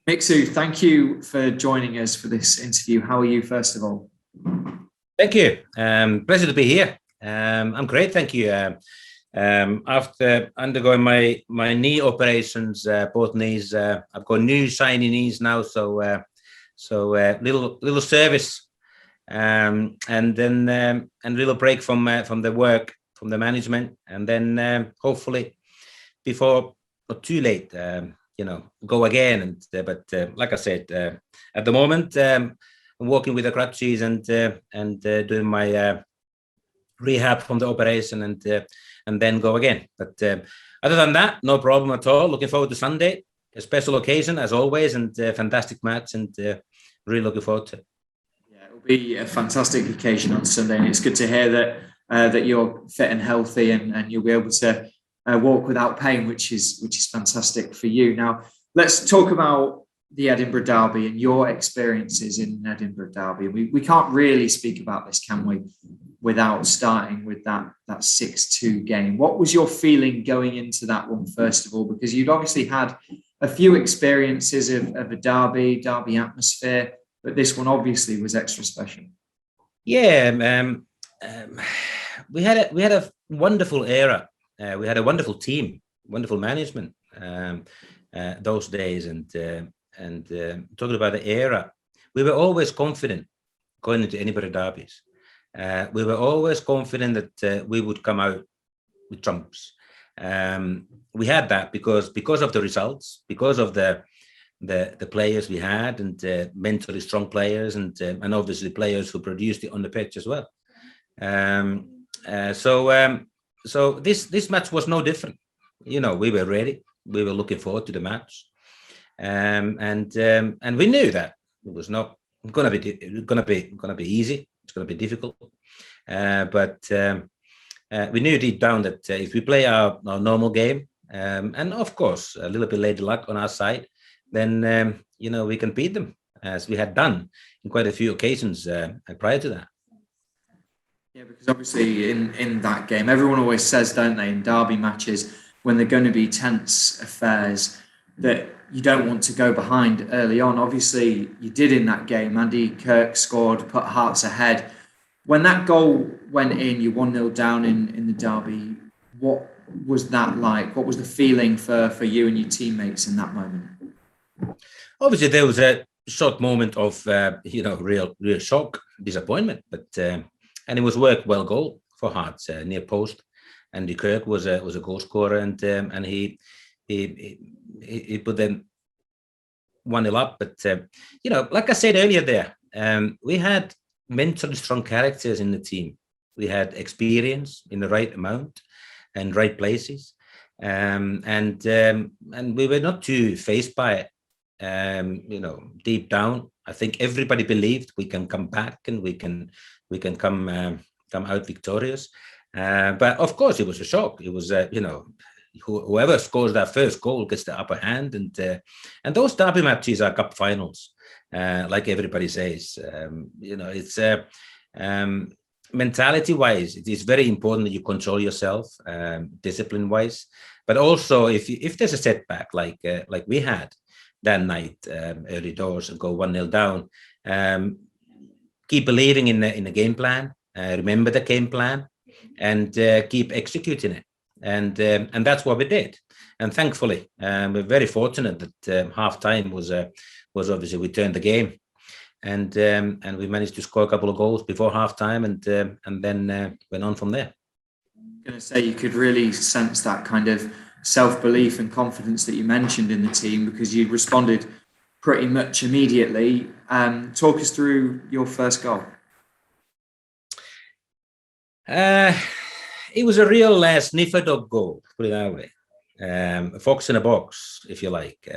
Mixu, thank you for joining us for this interview. How are you, first of all? Thank you. Pleasure to be here. I'm great, thank you. After undergoing my knee operations, both knees, I've got new shiny knees now, so little service, and then and little break from the work, from the management, and then hopefully before not too late, go again. And but like I said, at the moment, I'm working with the crutches and doing my rehab from the operation, and then go again. But other than that, no problem at all. Looking forward to Sunday, a special occasion as always, and fantastic match, and really looking forward to it. Yeah, it'll be a fantastic occasion on Sunday, and it's good to hear that you're fit and healthy, and you'll be able to walk without pain, which is fantastic for you. Now, let's talk about the Edinburgh Derby and your experiences in Edinburgh Derby. We can't really speak about this, can we, without starting with that 6-2 game. What was your feeling going into that one, first of all? Because you'd obviously had a few experiences of a derby atmosphere, but this one obviously was extra special. Yeah, we had a wonderful era. We had a wonderful team, wonderful management those days, and talking about the era, we were always confident going into Edinburgh derbies. We were always confident that we would come out with trumps. We had that because of the results, because of the players we had, and mentally strong players, and obviously players who produced it on the pitch as well. So this match was no different. We were ready. We were looking forward to the match, and we knew that it was not going to be easy. It's going to be difficult, but we knew deep down that if we play our normal game, and of course a little bit lady luck on our side, then we can beat them, as we had done in quite a few occasions prior to that. Yeah, because obviously in that game, everyone always says, don't they, in derby matches, when they're going to be tense affairs, that you don't want to go behind early on. Obviously, you did in that game. Andy Kirk scored, put Hearts ahead. When that goal went in, you 1-0 down in the derby. What was that like? What was the feeling for you and your teammates in that moment? Obviously, there was a short moment of real shock, disappointment, but and it was worked well goal for Hearts near post. Andy Kirk was a goal scorer, and he put them 1-0 up. But like I said earlier, there we had mentally strong characters in the team. We had experience in the right amount and right places, and we were not too phased by it. Deep down, I think everybody believed we can come back and we can come out victorious. But of course, it was a shock. It was whoever scores that first goal gets the upper hand, and those derby matches are cup finals, like everybody says. It's mentality-wise, it is very important that you control yourself, discipline-wise. But also, if there's a setback like we had that night, early doors, and go 1-0 down, keep believing in the game plan. Remember the game plan, and keep executing it. And that's what we did. And thankfully, we're very fortunate that half time was obviously we turned the game, and we managed to score a couple of goals before half time, and then went on from there. I'm going to say you could really sense that kind of self-belief and confidence that you mentioned in the team, because you responded pretty much immediately. Talk us through your first goal. It was a real sniffer dog goal, put it that way. A fox in a box, if you like.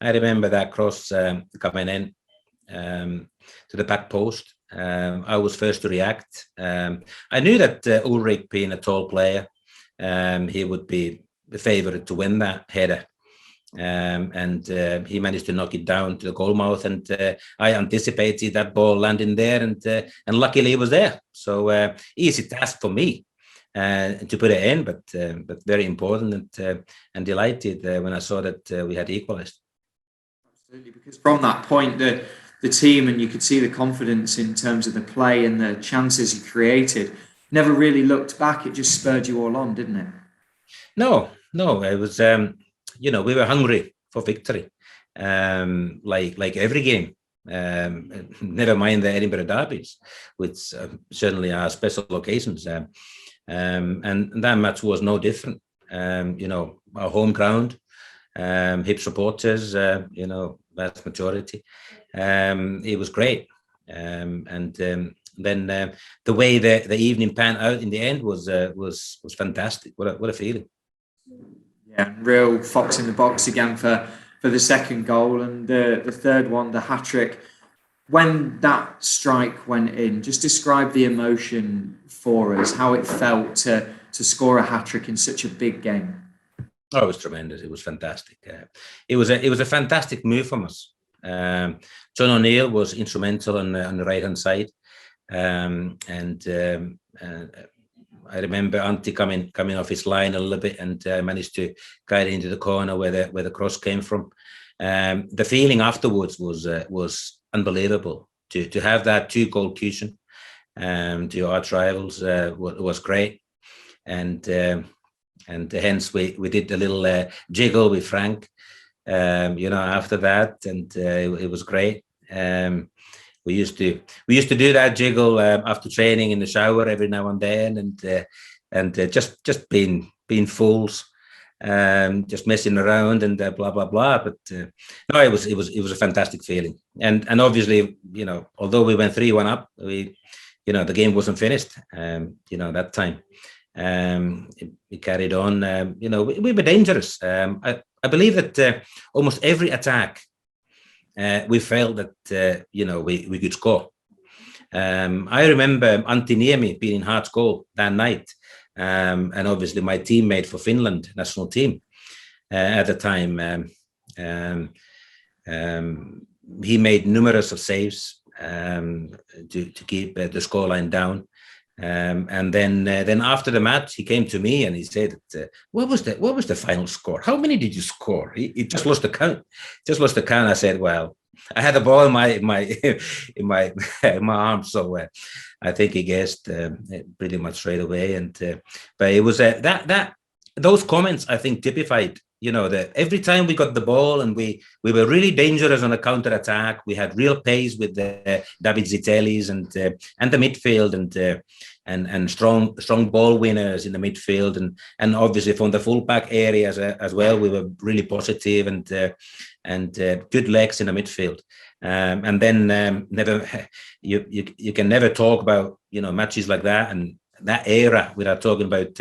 I remember that cross coming in to the back post. I was first to react. I knew that Ulrich, being a tall player, he would be the favourite to win that header. And he managed to knock it down to the goal mouth, and I anticipated that ball landing there, and luckily it was there. So easy task for me to put it in, but very important, and delighted when I saw that we had equalised. Absolutely, because from that point, the team, and you could see the confidence in terms of the play and the chances you created, never really looked back. It just spurred you all on, didn't it? No, it was, we were hungry for victory, like every game. Never mind the Edinburgh Derbies, which certainly are special occasions. And that match was no different. Our home ground, Hibs supporters, vast majority. It was great. Then the way the evening panned out in the end was fantastic. What a feeling! Yeah, real fox in the box again for the second goal, and the third one, the hat-trick. When that strike went in, just describe the emotion for us, how it felt to score a hat-trick in such a big game. Oh, it was tremendous. It was fantastic. It was a fantastic move from us. John O'Neill was instrumental on the right-hand side. I remember Antti coming off his line a little bit and managed to guide it into the corner where the cross came from. The feeling afterwards was unbelievable. To have that 2-goal cushion to your arch rivals was great, and hence we did a little jiggle with Franck, after that, and it was great. We used to do that jiggle after training in the shower every now and then, and just being fools, just messing around and blah blah blah. But no, it was a fantastic feeling, and obviously, although we went 3-1 up, the game wasn't finished. That time, we carried on. We were dangerous. I believe that almost every attack. We felt that we could score. I remember Antti Niemi being in Hearts goal that night, and obviously my teammate for Finland national team at the time. He made numerous of saves to keep the scoreline down. And then after the match, he came to me and he said, "What was the final score? How many did you score?" He just lost the count. I said, "Well, I had the ball in my in my arm, so I think he guessed pretty much straight away." And but it was that those comments I think typified. That every time we got the ball and we were really dangerous on a counter attack. We had real pace with the David Zitellis and the midfield and strong ball winners in the midfield and obviously from the fullback areas as well. We were really positive and good legs in the midfield. And then never you can never talk about matches like that and that era without talking about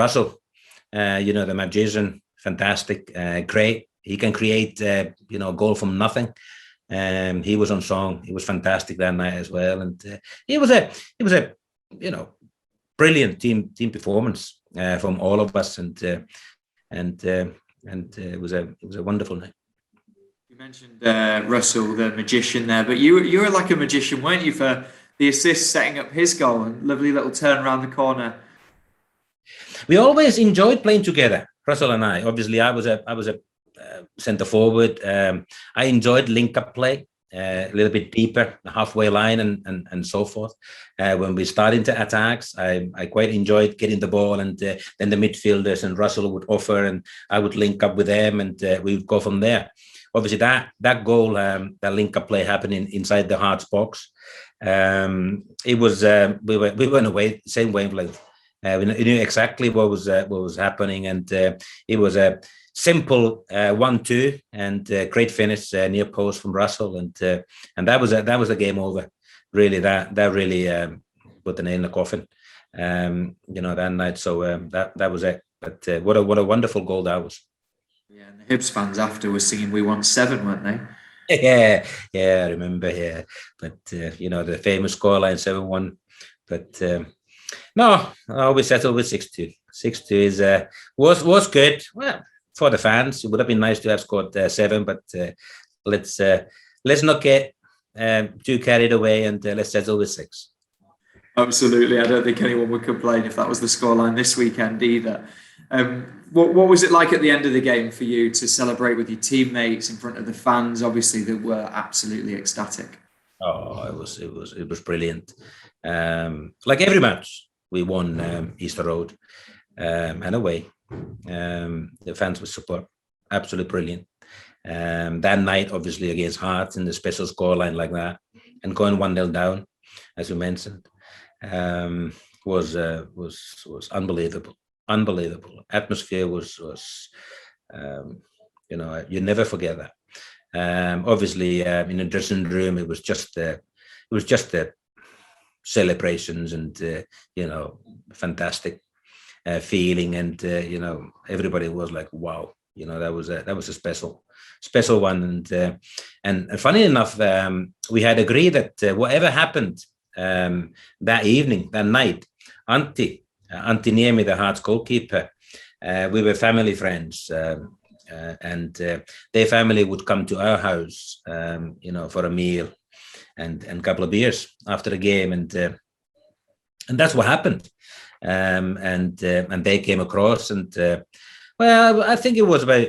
Russell, the magician. Fantastic, great. He can create, goal from nothing. He was on song. He was fantastic that night as well, and it was a brilliant team performance from all of us, and it was a wonderful night. You mentioned Russell, the magician there, but you were like a magician, weren't you, for the assist, setting up his goal and lovely little turn around the corner? We always enjoyed playing together. Russell and I. Obviously, I was a centre forward. I enjoyed link-up play, a little bit deeper, the halfway line and so forth. When we started into attacks, I quite enjoyed getting the ball and then the midfielders and Russell would offer and I would link up with them and we would go from there. Obviously, that goal, that link-up play happening inside the Hearts box. It was we were in a same wavelength. We knew exactly what was happening, and it was a simple 1-2 and great finish near post from Russell, and that was the game over. Really, that really put the nail in the coffin, that night. So that was it. But what a wonderful goal that was. Yeah, and the Hibs fans after were singing "We won 7," weren't they? Yeah, I remember. Yeah, but the famous scoreline 7-1, but. No, we settled with 6-2. 6-2 was good. Well, for the fans, it would have been nice to have scored 7, but let's not get too carried away and let's settle with 6. Absolutely, I don't think anyone would complain if that was the scoreline this weekend either. What was it like at the end of the game for you to celebrate with your teammates in front of the fans? Obviously, they were absolutely ecstatic. Oh, it was brilliant. Like every match, we won Easter Road and away. The fans were super, absolutely brilliant. That night, obviously against Hearts in the special scoreline like that, and going 1-0 down, as you mentioned, was unbelievable. Unbelievable. Atmosphere was you never forget that. Obviously, in the dressing room, it was just the celebrations and fantastic feeling, and everybody was like, wow, that was a special one, and funny enough, we had agreed that whatever happened that evening, that night, Antti Niemi, the Hearts goalkeeper, we were family friends. And their family would come to our house, for a meal and a couple of beers after the game, and that's what happened. And they came across, and well, I think it was about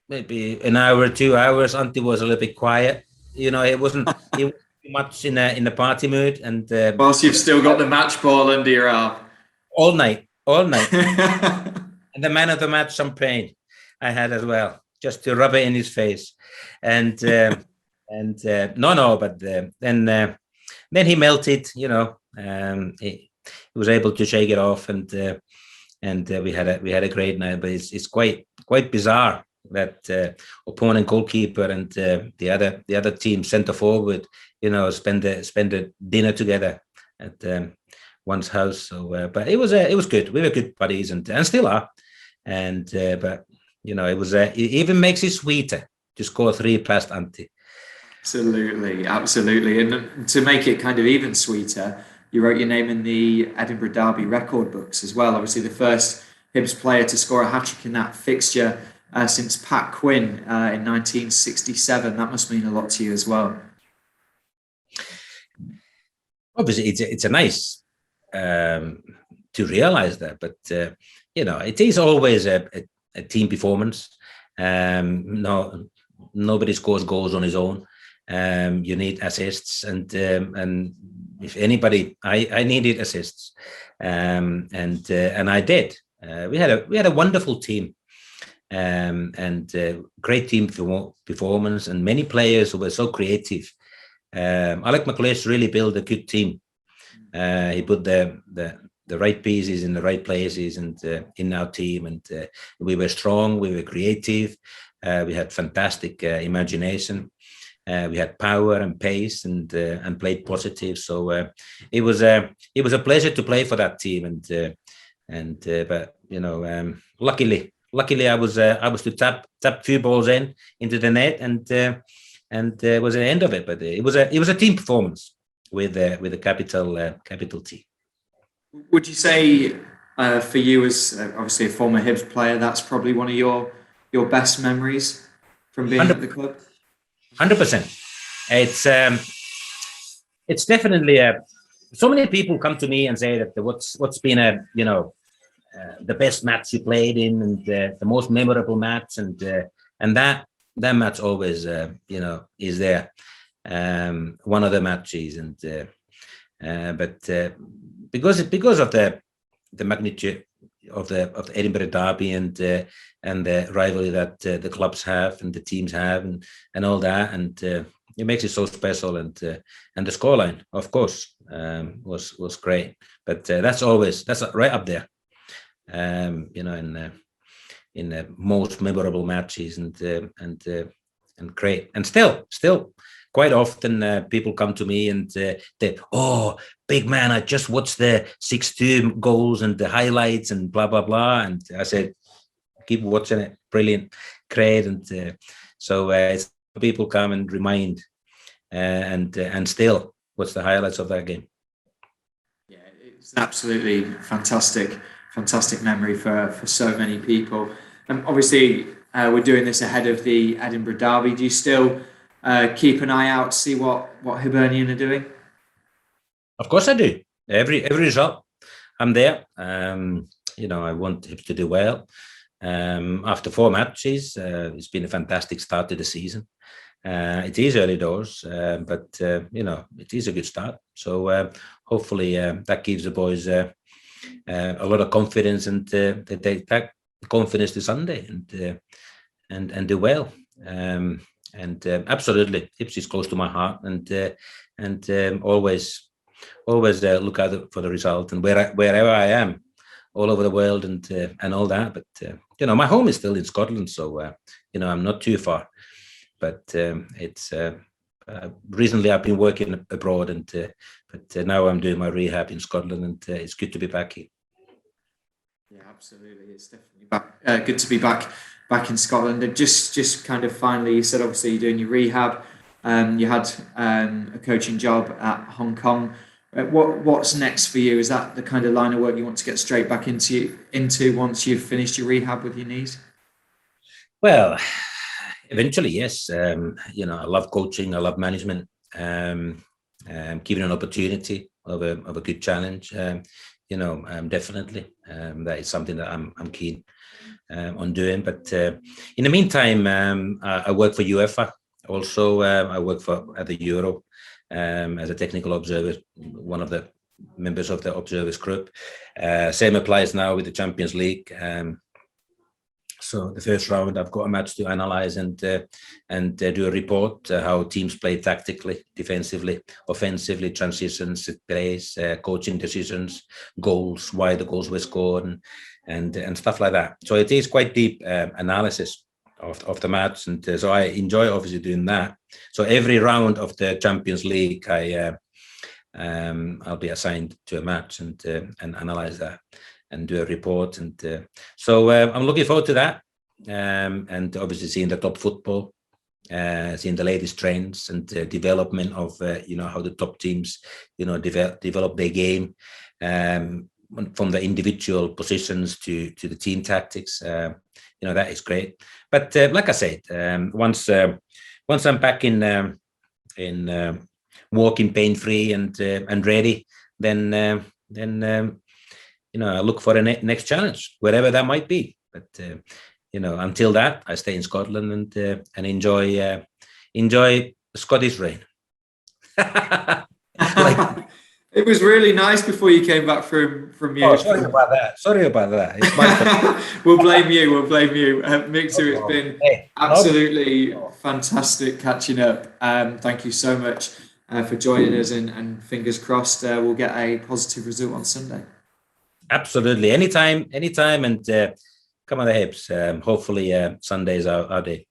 maybe an hour, 2 hours. Antti was a little bit quiet. It wasn't too much in the party mood, and whilst you've still got the match ball under your arm, all night, and the man of the match champagne I had as well, just to rub it in his face, and but then he melted, he was able to shake it off, and we had a great night. But it's quite bizarre that opponent goalkeeper and the other team centre forward, spend the dinner together at one's house. So, but it was good. We were good buddies, and still are, and but. It even makes it sweeter to score 3 past Antti. Absolutely. And to make it kind of even sweeter, you wrote your name in the Edinburgh Derby record books as well. Obviously, the first Hibs player to score a hat-trick in that fixture since Pat Quinn in 1967. That must mean a lot to you as well. Obviously, it's a nice to realise that, but it is always a team performance. Nobody scores goals on his own. You need assists, and if anybody, I needed assists, and I did. We had a wonderful team, and great team performance, and many players who were so creative. Alec McLeish really built a good team. He put the right pieces in the right places, and in our team, and we were strong, we were creative, we had fantastic imagination, we had power and pace, and played positive. So it was a pleasure to play for that team, but luckily I was to tap 2 balls into the net, and was the end of it. But it was a team performance with a capital T. Would you say for you, as obviously a former Hibs player, that's probably one of your best memories from being at the club? 100%. It's definitely so many people come to me and say that what's been the best match you played in, and the most memorable match, and that match always is there, one of the matches, and but because of the magnitude of the Edinburgh Derby, and the rivalry that the clubs have and the teams have, and all that, and it makes it so special, and the scoreline, of course, was great, but that's right up there, in the most memorable matches, and great, and still quite often people come to me and they, oh, big man, I just watched the 6-2 goals and the highlights and blah blah blah, and I said, keep watching it, brilliant, great, and so it's, people come and remind, and still, what's the highlights of that game? Yeah, it's absolutely fantastic memory for so many people. And obviously, we're doing this ahead of the Edinburgh Derby. Do you still keep an eye out, see what Hibernian are doing? Of course I do. Every result, I'm there. I want Hibs to do well. After 4 matches, it's been a fantastic start to the season. It is early doors, but it is a good start. So hopefully that gives the boys a lot of confidence, and they take back confidence to Sunday and do well. Absolutely, Hibs is close to my heart, and always look out for the result, and wherever I am, all over the world, and all that. But my home is still in Scotland, so I'm not too far. But it's recently I've been working abroad, but now I'm doing my rehab in Scotland, and it's good to be back here. Yeah, absolutely. It's definitely good to be back in Scotland. And just kind of finally, you said obviously you're doing your rehab. You had a coaching job at Hong Kong. What's next for you? Is that the kind of line of work you want to get straight back into once you've finished your rehab with your knees? Well, eventually, yes. I love coaching. I love management. Given an opportunity of a good challenge, definitely that is something that I'm keen on doing. But in the meantime, I work for UEFA. Also, I work at the Euro as a technical observer, one of the members of the observers group. Same applies now with the Champions League. So the first round, I've got a match to analyze and do a report how teams play tactically, defensively, offensively, transitions, plays, coaching decisions, goals, why the goals were scored, and stuff like that. So it is quite deep analysis of the match, and so I enjoy obviously doing that. So every round of the Champions League, I'll be assigned to a match and analyze that and do a report, and so I'm looking forward to that, and obviously seeing the top football, seeing the latest trends and development of how the top teams develop their game, from the individual positions to the team tactics. That is great. But like I said, once I'm back in walking pain free and ready, then I look for the next challenge, wherever that might be. But until that, I stay in Scotland and enjoy Scottish rain. It was really nice before you came back from you. Oh, sorry about that. It's my fault. We'll blame you. Mixu, it's been absolutely fantastic catching up. Thank you so much for joining us, and fingers crossed we'll get a positive result on Sunday. Absolutely. Anytime. And come on the Hibs. Hopefully Sundays are our day.